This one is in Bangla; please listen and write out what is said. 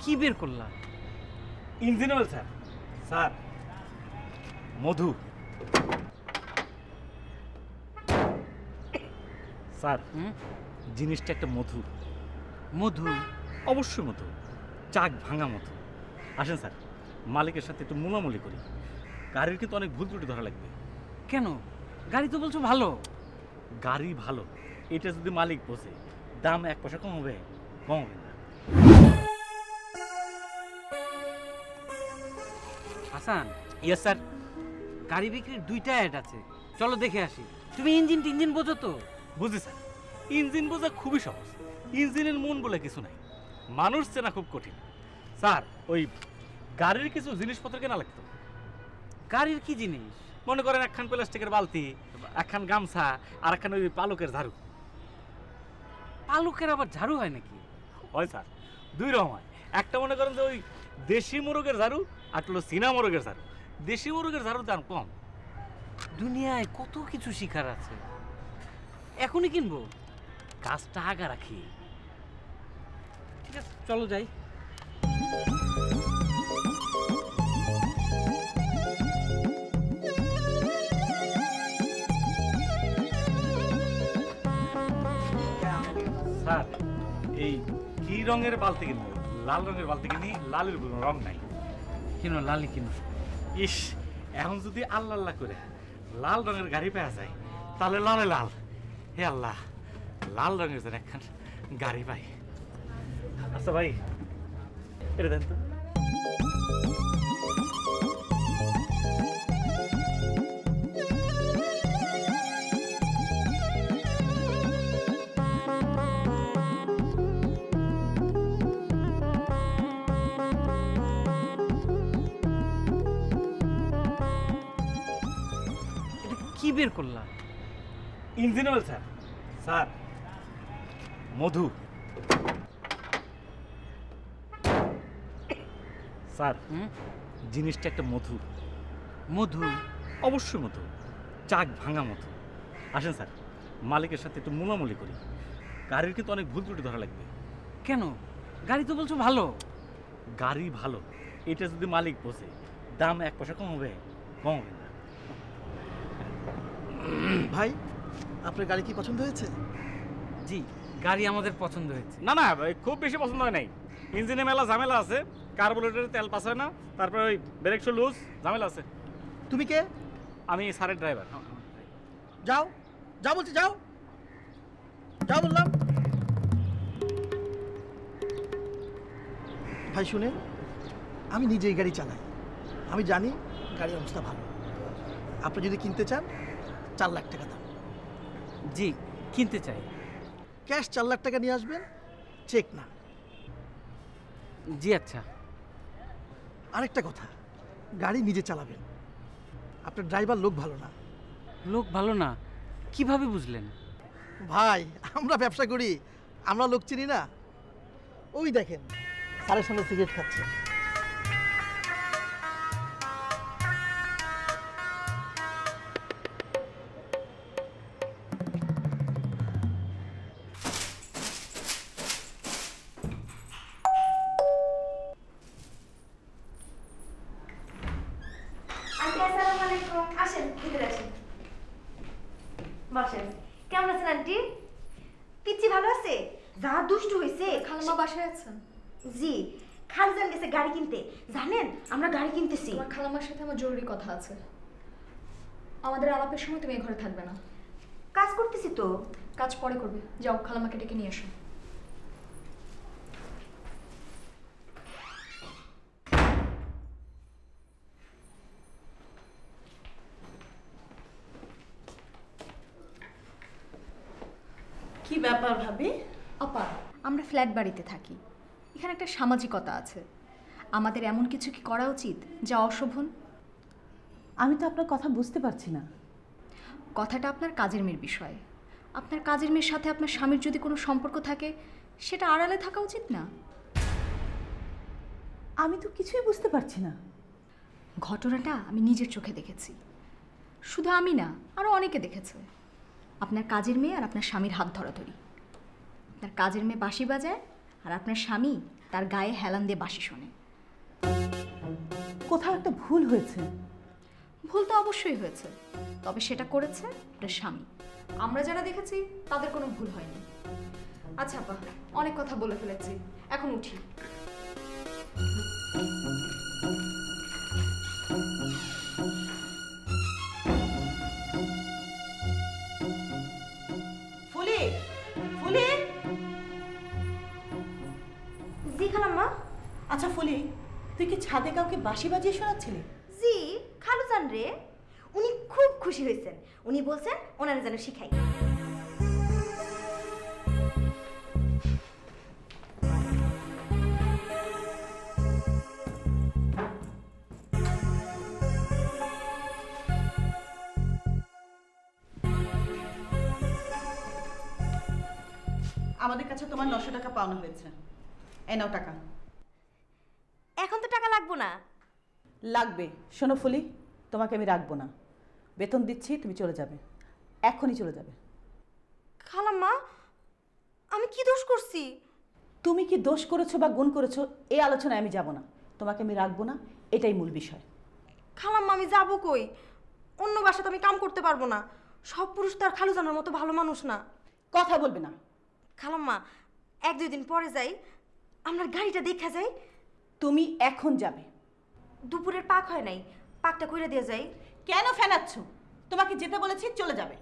কি বের করলা? Engine oil sir. স্যার মধু। স্যার জিনিসটা একটা মধু। মধু? অবশ্যই মধু, চাক ভাঙা মধু। আসেন স্যার, মালিকের সাথে একটু মোলামুলি করি। গাড়ির কিন্তু অনেক ভুল ত্রুটি ধরা লাগবে। কেন? গাড়ি তো বলছো ভালো। গাড়ি ভালো, এটা যদি মালিক বোঝে দাম 1 পয়সা কম হবে? কম হবে না। Hasan, yes sir. গাড়ি বিক্রির 2টা অ্যাড আছে, চলো দেখে আসি। তুমি ইঞ্জিন বোঝো তো? বুঝি স্যার, ইঞ্জিন বোঝা খুবই সহজ। ইঞ্জিনের মন বলে কিছু নাই, মানুষ চেনা খুব কঠিন। স্যার ওই গাড়ির কিছু জিনিসপত্র কেনা লাগতো। গাড়ির কি জিনিস? মনে করেন একখান প্লাস্টিকের বালতি, একখান গামছা, আর একখান ওই পালকের ঝাড়ু। পালকের আবার ঝাড়ু হয় নাকি? হয় স্যার, 2 রকম হয়। একটা মনে করেন যে ওই দেশি মোরগের ঝাড়ু, আর হলো চীনা মোরগের ঝাড়ু। দেশি মোরগের ঝাড়ুর দাম কম। দুনিয়ায় কত কিছু শিখার আছে, এখনই কিনবো। কাজটা আগা রাখি। ঠিক আছে, চলো যাই। স্যার এই কি রঙের বালতি কিনবো? লাল রঙের বালতি কিনি, লালের কোনো রং নাই। কিনো, লালি কিনো। ইস, এখন যদি আল্লাহ আল্লাহ করে লাল রঙের গাড়ি পাওয়া যায় তাহলে লালে লাল। হে আল্লাহ, লাল রঙের যেন একখান গাড়ি পাই। আচ্ছা ভাই, এটা দেন তো। এটা কি বের করলা? Engine oil sir. স্যার মধু। স্যার জিনিসটা একটা মধু। মধু? অবশ্যই মধু, চাক ভাঙা মধু। আসেন স্যার, মালিকের সাথে একটু মোলামুলি করি। গাড়ির কিন্তু অনেক ভুল ত্রুটি ধরা লাগবে। কেন? গাড়ি তো বলছো ভালো। গাড়ি ভালো, এটা যদি মালিক বোঝে দাম 1 পয়সা কম হবে? কম হবে না। ভাই, আপনার গাড়ি কি পছন্দ হয়েছে? জি, গাড়ি আমাদের পছন্দ হয়েছে। না না ভাই, খুব বেশি পছন্দ হয় নাই। ইঞ্জিনে মেলা ঝামেলা আছে, কার্বোরেটরে তেল পাস হয় না, তারপরে ওই ব্রেক শু লুজ, ঝামেলা আছে। তুমি কে? আমি স্যারের ড্রাইভার। যাও, যাও বলছি, যাও, যাও বললাম। ভাই শুনেন, আমি নিজে এই গাড়ি চালাই, আমি জানি গাড়ির অবস্থা ভালো। আপনি যদি কিনতে চান 4 লাখ টাকা দাম। জি, কিনতে চাই। ক্যাশ 4 লাখ টাকা নিয়ে আসবেন, চেক না। জি আচ্ছা। আরেকটা কথা, গাড়ি নিজে চালাবেন, আপনার ড্রাইভার লোক ভালো না। লোক ভালো না? কিভাবে বুঝলেন? ভাই, আমরা ব্যবসা করি, আমরা লোক চিনি না। ওই দেখেন, স্যারের সঙ্গে সিগারেট খাচ্ছে। আন্টি আসসালামু আলাইকুম। আসেন, ভিতরে আসেন, বসেন। কেমন আছেন আন্টি? পিচ্চি ভালো আছে? যা দুষ্টু হয়েছে। খালামা বাসায় আছেন? জি, খালজান গেছে গাড়ি কিনতে। জানেন, আমরা গাড়ি কিনতেছি। তোমার খালামার সাথে আমার জরুরি কথা আছে। আমাদের আলাপের সময় তুমি এই ঘরে থাকবে না। কাজ করতেছি তো। কাজ পরে করবে, যাও খালামাকে ডেকে নিয়ে এসো। কি ব্যাপার ভাবি? আপা, আমরা ফ্ল্যাট বাড়িতে থাকি, এখানে একটা সামাজিকতা আছে। আমাদের এমন কিছু কি করা উচিত যা অশোভন? আমি তো আপনার কথা বুঝতে পারছি না। কথাটা আপনার কাজের মেয়ের বিষয়। আপনার কাজের মেয়ের সাথে আপনার স্বামীর যদি কোনো সম্পর্ক থাকে, সেটা আড়ালে থাকা উচিত না। আমি তো কিছুই বুঝতে পারছি না। ঘটনাটা আমি নিজের চোখে দেখেছি, শুধু আমি না, আরও অনেকে দেখেছে। আপনার কাজের মেয়ে আর আপনার স্বামীর হাত ধরাধরি। আপনার কাজের মেয়ে বাঁশি বাজায় আর আপনার স্বামী তার গায়ে হেলান দিয়ে বাঁশি শোনে। কোথাও একটা ভুল হয়েছে। ভুল তো অবশ্যই হয়েছে, তবে সেটা করেছে ওটার স্বামী। আমরা যারা দেখেছি তাদের কোনো ভুল হয়নি। আচ্ছা আপা, অনেক কথা বলে ফেলেছি, এখন উঠি। ফুলি, ফুলি। জি খালাম্মা। আচ্ছা ফুলি, তুই কি ছাদে কাউকে বাঁশি বাজিয়ে শোনাচ্ছিলি? জি খালুজান রে, উনি খুব খুশি হয়েছেন। উনি বলছেন ওনারা যেন শিখাই। আমাদের কাছে তোমার 900 টাকা পাওনা হয়েছে। এই নাও টাকা। এখন তো টাকা লাগবো না। লাগবে। শোনো ফুলি, তোমাকে আমি রাখবো না। বেতন দিচ্ছি, তুমি চলে যাবে, এখনই চলে যাবে। খালাম্মা, আমি কি দোষ করছি? তুমি কি দোষ করেছো বা গুণ করেছো এই আলোচনায় আমি যাব না। তোমাকে আমি রাখবো না, এটাই মূল বিষয়। খালাম্মা, আমি যাবো কই? অন্য বাসাতে আমি কাম করতে পারবো না। সব পুরুষ তো আর খালুজানের মতো ভালো মানুষ না। কথা বলবে না। খালাম্মা, 1-2 দিন পরে যাই, আমরা গাড়িটা দেখা যাই। তুমি এখন যাবে। দুপুরের পাক হয় নাই, পাকটা কইরা দিয়ে যাই। কেন ফেনাচ্ছ? তোমাকে যেতে বলেছি, চলে যাবে।